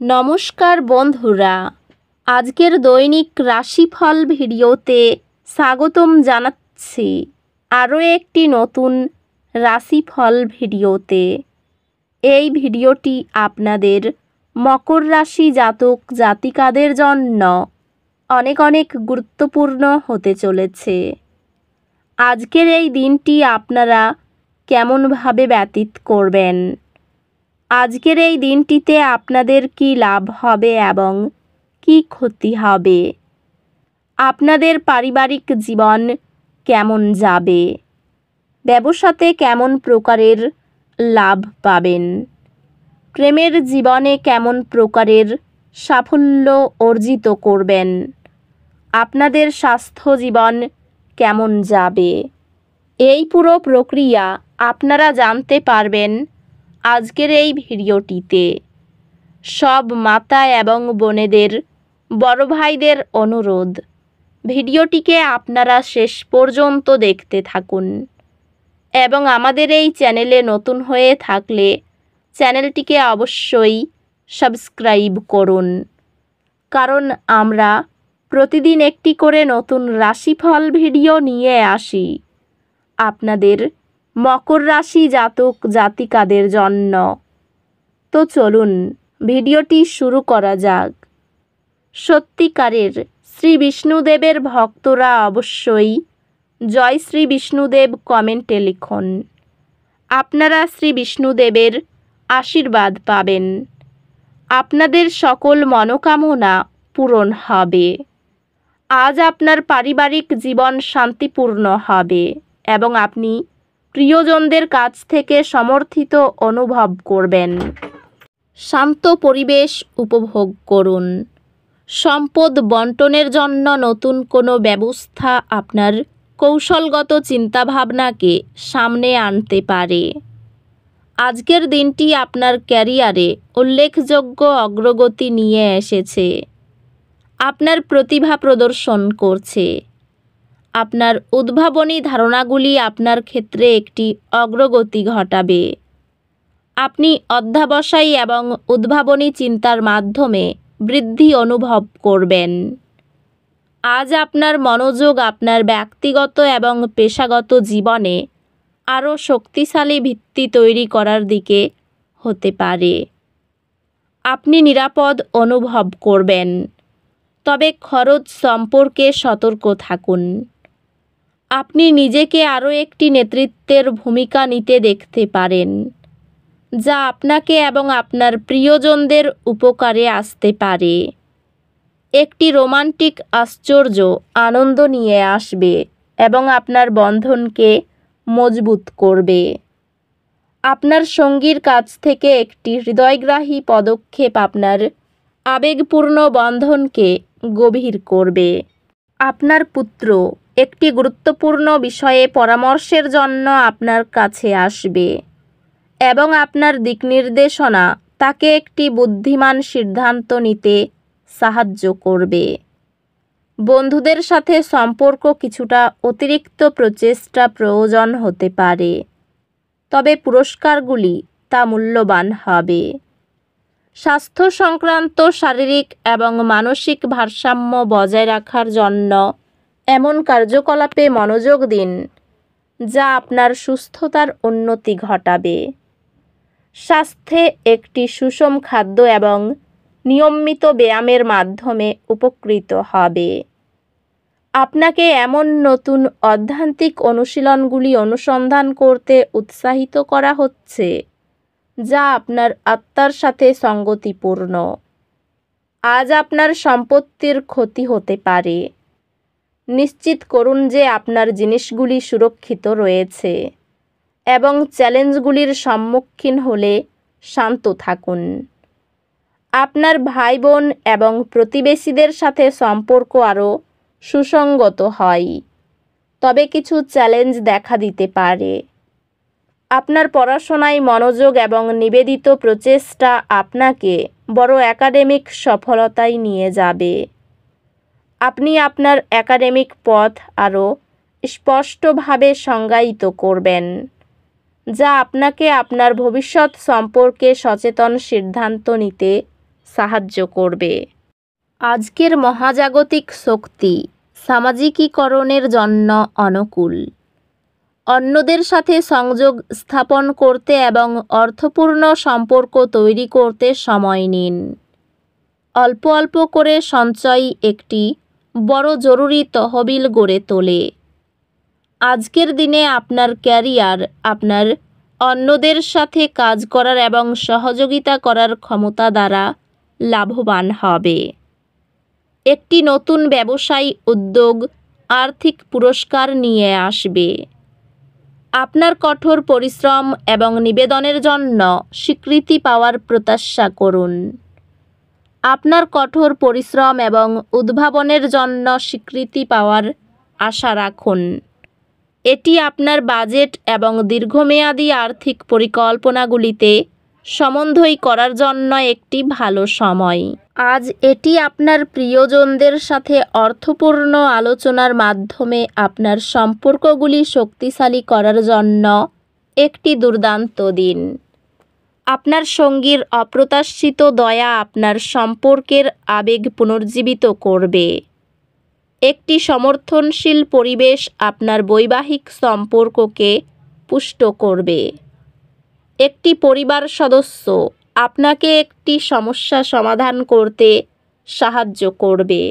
নমস্কার বন্ধুরা, আজকের দৈনিক রাশিফল ভিডিওতে স্বাগতম জানাচ্ছি আরও একটি নতুন রাশিফল ভিডিওতে। এই ভিডিওটি আপনাদের মকর রাশি জাতক জাতিকাদের জন্য অনেক অনেক গুরুত্বপূর্ণ হতে চলেছে। আজকের এই দিনটি আপনারা কেমনভাবে ব্যতীত করবেন, আজকের এই দিনটিতে আপনাদের কি লাভ হবে এবং কি ক্ষতি হবে, আপনাদের পারিবারিক জীবন কেমন যাবে, ব্যবসাতে কেমন প্রকারের লাভ পাবেন, প্রেমের জীবনে কেমন প্রকারের সাফল্য অর্জিত করবেন, আপনাদের স্বাস্থ্য জীবন কেমন যাবে, এই পুরো প্রক্রিয়া আপনারা জানতে পারবেন আজকের এই ভিডিওটিতে। সব মাতা এবং বোনেদের, বড় ভাইদের অনুরোধ, ভিডিওটিকে আপনারা শেষ পর্যন্ত দেখতে থাকুন এবং আমাদের এই চ্যানেলে নতুন হয়ে থাকলে চ্যানেলটিকে অবশ্যই সাবস্ক্রাইব করুন, কারণ আমরা প্রতিদিন একটি করে নতুন রাশিফল ভিডিও নিয়ে আসি আপনাদের মকর রাশি জাতক জাতিকাদের জন্য। তো চলুন ভিডিওটি শুরু করা যাক। সত্যিকারের শ্রী বিষ্ণুদেবের ভক্তরা অবশ্যই জয় শ্রী বিষ্ণুদেব কমেন্টে লিখুন। আপনারা শ্রী বিষ্ণুদেবের আশীর্বাদ পাবেন, আপনাদের সকল মনোকামনা পূরণ হবে। আজ আপনার পারিবারিক জীবন শান্তিপূর্ণ হবে এবং আপনি প্রিয়জনদের কাছ থেকে সমর্থিত অনুভব করবেন। শান্ত পরিবেশ উপভোগ করুন। সম্পদ বন্টনের জন্য নতুন কোনো ব্যবস্থা আপনার কৌশলগত চিন্তাভাবনাকে সামনে আনতে পারে। আজকের দিনটি আপনার ক্যারিয়ারে উল্লেখযোগ্য অগ্রগতি নিয়ে এসেছে, আপনার প্রতিভা প্রদর্শন করছে। আপনার উদ্ভাবনী ধারণাগুলি আপনার ক্ষেত্রে একটি অগ্রগতি ঘটাবে। আপনি অধ্যবসায়ী এবং উদ্ভাবনী চিন্তার মাধ্যমে বৃদ্ধি অনুভব করবেন। আজ আপনার মনোযোগ আপনার ব্যক্তিগত এবং পেশাগত জীবনে আরও শক্তিশালী ভিত্তি তৈরি করার দিকে হতে পারে। আপনি নিরাপদ অনুভব করবেন, তবে খরচ সম্পর্কে সতর্ক থাকুন। আপনি নিজেকে আরও একটি নেতৃত্বের ভূমিকা নিতে দেখতে পারেন, যা আপনাকে এবং আপনার প্রিয়জনদের উপকারে আসতে পারে। একটি রোমান্টিক আশ্চর্য আনন্দ নিয়ে আসবে এবং আপনার বন্ধনকে মজবুত করবে। আপনার সঙ্গীর কাছ থেকে একটি হৃদয়গ্রাহী পদক্ষেপ আপনার আবেগপূর্ণ বন্ধনকে গভীর করবে। আপনার পুত্র একটি গুরুত্বপূর্ণ বিষয়ে পরামর্শের জন্য আপনার কাছে আসবে এবং আপনার দিকনির্দেশনা তাকে একটি বুদ্ধিমান সিদ্ধান্ত নিতে সাহায্য করবে। বন্ধুদের সাথে সম্পর্ক কিছুটা অতিরিক্ত প্রচেষ্টা প্রয়োজন হতে পারে, তবে পুরস্কারগুলি তা মূল্যবান হবে। স্বাস্থ্য সংক্রান্ত শারীরিক এবং মানসিক ভারসাম্য বজায় রাখার জন্য এমন কার্যকলাপে মনোযোগ দিন যা আপনার সুস্থতার উন্নতি ঘটাবে। স্বাস্থ্যে একটি সুষম খাদ্য এবং নিয়মিত ব্যায়ামের মাধ্যমে উপকৃত হবে। আপনাকে এমন নতুন আধ্যাত্মিক অনুশীলনগুলি অনুসন্ধান করতে উৎসাহিত করা হচ্ছে যা আপনার আত্মার সাথে সঙ্গতিপূর্ণ। আজ আপনার সম্পত্তির ক্ষতি হতে পারে। নিশ্চিত করুন যে আপনার জিনিসগুলি সুরক্ষিত রয়েছে এবং চ্যালেঞ্জগুলির সম্মুখীন হলে শান্ত থাকুন। আপনার ভাই বোন এবং প্রতিবেশীদের সাথে সম্পর্ক আরও সুসংগত হয়, তবে কিছু চ্যালেঞ্জ দেখা দিতে পারে। আপনার পড়াশোনায় মনোযোগ এবং নিবেদিত প্রচেষ্টা আপনাকে বড় একাডেমিক সফলতায় নিয়ে যাবে। আপনি আপনার একাডেমিক পথ আরও স্পষ্টভাবে সংজ্ঞায়িত করবেন, যা আপনাকে আপনার ভবিষ্যৎ সম্পর্কে সচেতন সিদ্ধান্ত নিতে সাহায্য করবে। আজকের মহাজাগতিক শক্তি সামাজিকীকরণের জন্য অনুকূল। অন্যদের সাথে সংযোগ স্থাপন করতে এবং অর্থপূর্ণ সম্পর্ক তৈরি করতে সময় নিন। অল্প অল্প করে সঞ্চয় একটি বড় জরুরি তহবিল গড়ে তোলে। আজকের দিনে আপনার ক্যারিয়ার আপনার অন্যদের সাথে কাজ করার এবং সহযোগিতা করার ক্ষমতা দ্বারা লাভবান হবে। একটি নতুন ব্যবসায়ী উদ্যোগ আর্থিক পুরস্কার নিয়ে আসবে। আপনার কঠোর পরিশ্রম এবং নিবেদনের জন্য স্বীকৃতি পাওয়ার প্রত্যাশা করুন। আপনার কঠোর পরিশ্রম এবং উদ্ভাবনের জন্য স্বীকৃতি পাওয়ার আশা রাখুন। এটি আপনার বাজেট এবং দীর্ঘমেয়াদী আর্থিক পরিকল্পনাগুলিতে সমন্বয় করার জন্য একটি ভালো সময়। আজ এটি আপনার প্রিয়জনদের সাথে অর্থপূর্ণ আলোচনার মাধ্যমে আপনার সম্পর্কগুলি শক্তিশালী করার জন্য একটি দুর্দান্ত দিন। আপনার সঙ্গীর অপ্রত্যাশিত দয়া আপনার সম্পর্কের আবেগ পুনর্জীবিত করবে। একটি সমর্থনশীল পরিবেশ আপনার বৈবাহিক সম্পর্ককে পুষ্ট করবে। একটি পরিবার সদস্য আপনাকে একটি সমস্যা সমাধান করতে সাহায্য করবে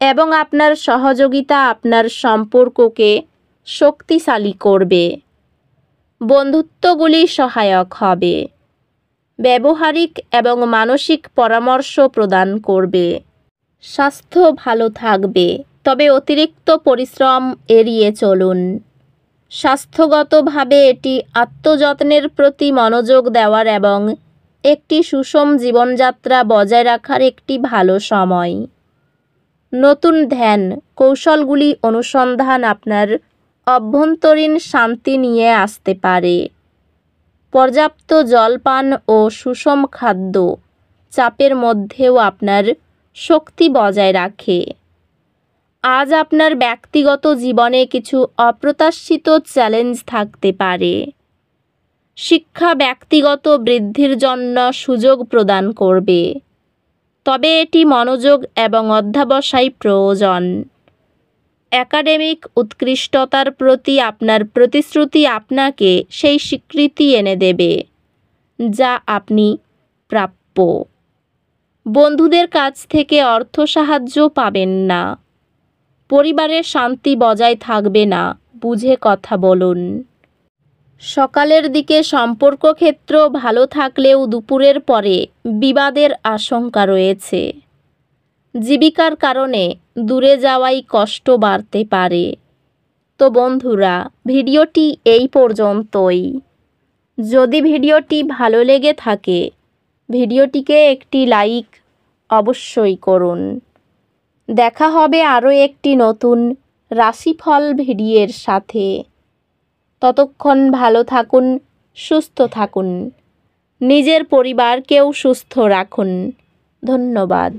এবং আপনার সহযোগিতা আপনার সম্পর্ককে শক্তিশালী করবে। বন্ধুত্বগুলি সহায়ক হবে। ব্যবহারিক এবং মানসিক পরামর্শ প্রদান করবে। স্বাস্থ্য ভালো থাকবে, তবে অতিরিক্ত পরিশ্রম এড়িয়ে চলুন। স্বাস্থ্যগতভাবে এটি আত্মযত্নের প্রতি মনোযোগ দেওয়ার এবং একটি সুষম জীবনযাত্রা বজায় রাখার একটি ভালো সময়। নতুন ধ্যান কৌশলগুলি অনুসন্ধান আপনার অভ্যন্তরীণ শান্তি নিয়ে আসতে পারে। পর্যাপ্ত জলপান ও সুষম খাদ্য চাপের মধ্যেও আপনার শক্তি বজায় রাখে। আজ আপনার ব্যক্তিগত জীবনে কিছু অপ্রত্যাশিত চ্যালেঞ্জ থাকতে পারে। শিক্ষা ব্যক্তিগত বৃদ্ধির জন্য সুযোগ প্রদান করবে, তবে এটি মনোযোগ এবং অধ্যবসায় প্রয়োজন। একাডেমিক উৎকৃষ্টতার প্রতি আপনার প্রতিশ্রুতি আপনাকে সেই স্বীকৃতি এনে দেবে যা আপনি প্রাপ্য। বন্ধুদের কাছ থেকে অর্থ সাহায্য পাবেন না। পরিবারের শান্তি বজায় থাকবে না, বুঝে কথা বলুন। সকালের দিকে সম্পর্ক ক্ষেত্র ভালো থাকলেও দুপুরের পরে বিবাদের আশঙ্কা রয়েছে। জীবিকার কারণে দূরে যাওয়াই কষ্ট বাড়তে পারে। তো বন্ধুরা, ভিডিওটি এই পর্যন্তই। যদি ভিডিওটি ভালো লেগে থাকে ভিডিওটিকে একটি লাইক অবশ্যই করুন। দেখা হবে আরও একটি নতুন রাশিফল ভিডিওর সাথে। ততক্ষণ ভালো থাকুন, সুস্থ থাকুন, নিজের পরিবারকেও সুস্থ রাখুন। ধন্যবাদ।